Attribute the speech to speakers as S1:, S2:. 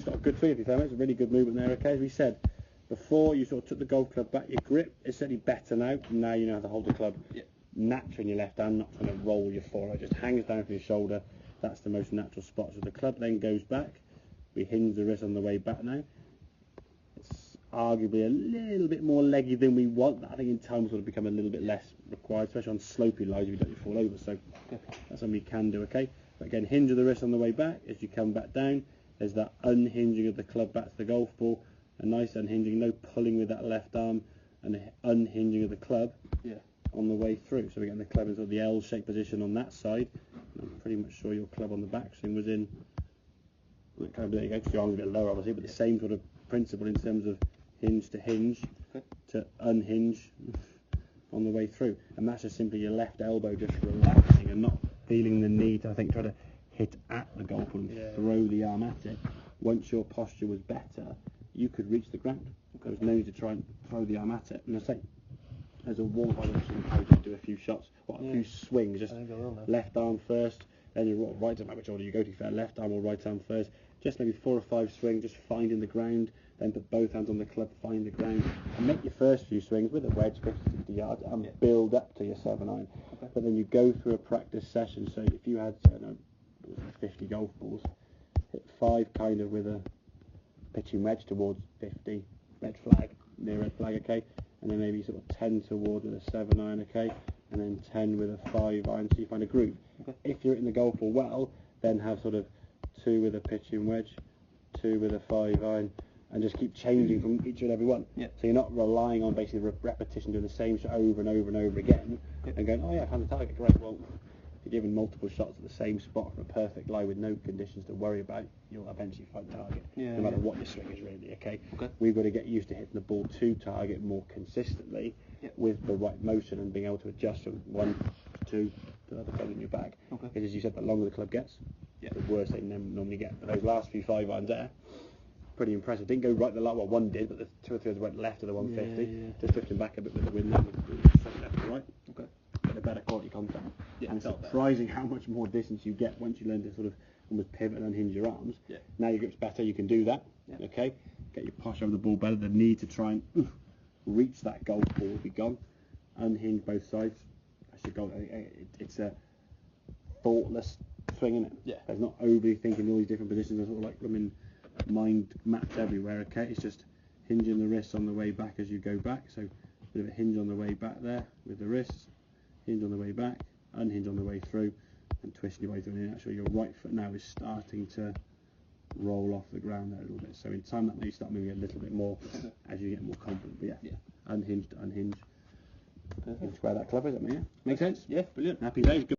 S1: it's got a good swing, if you fair, mate. It's a really good movement there, okay? As we said, before you sort of took the golf club back, your grip is certainly better now. Now you know how to hold the club naturally in your left hand, not trying to roll your forearm. It just hangs down from your shoulder. That's the most natural spot. So the club then goes back. We hinge the wrist on the way back now. It's arguably a little bit more leggy than we want. I think in time will sort of become a little bit less required, especially on slopey lies if you don't fall over. So that's something you can do, okay? But again, hinge of the wrist on the way back. As you come back down, there's that unhinging of the club back to the golf ball. A nice unhinging, no pulling with that left arm, and an unhinging of the club on the way through. So we're getting the club in sort of the L-shaped position on that side. And I'm pretty much sure your club on the backswing was in. Kind of, there you go, your arm's a bit lower obviously, but the same sort of principle in terms of hinge to hinge to unhinge on the way through. And that's just simply your left elbow just relaxing and not feeling the need to, I think, try to hit at the golf ball and throw the arm at it. Once your posture was better, you could reach the ground. There was no need to try and throw the arm at it. And I say, as a warm-up, I would encourage you to do a few shots, a few swings, just left arm first, then your right arm, which order you go to, fair, left arm or right arm first, just maybe 4 or 5 swings, just finding the ground, then put both hands on the club, find the ground, and make your first few swings with a wedge 50-60 yards and build up to your 7-iron. But then you go through a practice session, so if you had, I don't know, 50 golf balls, hit 5 kind of with a pitching wedge towards 50, red flag, near red flag, okay, and then maybe sort of 10 towards with a 7-iron, okay, and then 10 with a 5-iron, so you find a groove. If you're hitting the golf ball well, then have sort of 2 with a pitching wedge, 2 with a 5-iron, and just keep changing from each and every one. So you're not relying on basically repetition, doing the same shot over and over and over again, and going, oh yeah, I found the target, great. Well, if you're given multiple shots at the same spot from a perfect lie with no conditions to worry about, you'll eventually find target, no matter what your swing is really, okay? We've got to get used to hitting the ball to target more consistently with the right motion and being able to adjust from 1 to 2 to the other club in your bag. Because as you said, the longer the club gets, the worse they normally get. But those last few 5-irons there, pretty impressive. Didn't go right the last, well, one did, but the 2 or 3 others went left of the 150. Just drifting back a bit with the wind there, straight left and right. Get a better quality contact. And it's surprising how much more distance you get once you learn to sort of almost pivot and unhinge your arms. Now your grip's better, you can do that. Okay, get your posture over the ball better. The need to try and reach that golf ball will be gone. Unhinge both sides. It's a thoughtless swing, isn't it? There's not overly thinking all these different positions. There's sort of like mind maps everywhere. Okay, it's just hinging the wrists on the way back as you go back. So a bit of a hinge on the way back there with the wrists, hinge on the way back, unhinge on the way through, and twisting your way through. And actually your right foot now is starting to roll off the ground there a little bit. So in time that may start moving a little bit more as you get more confident. But unhinge to unhinge. Perfect. Square that club is, I mean, Make sense?
S2: Yeah, brilliant.
S1: Happy days. Good.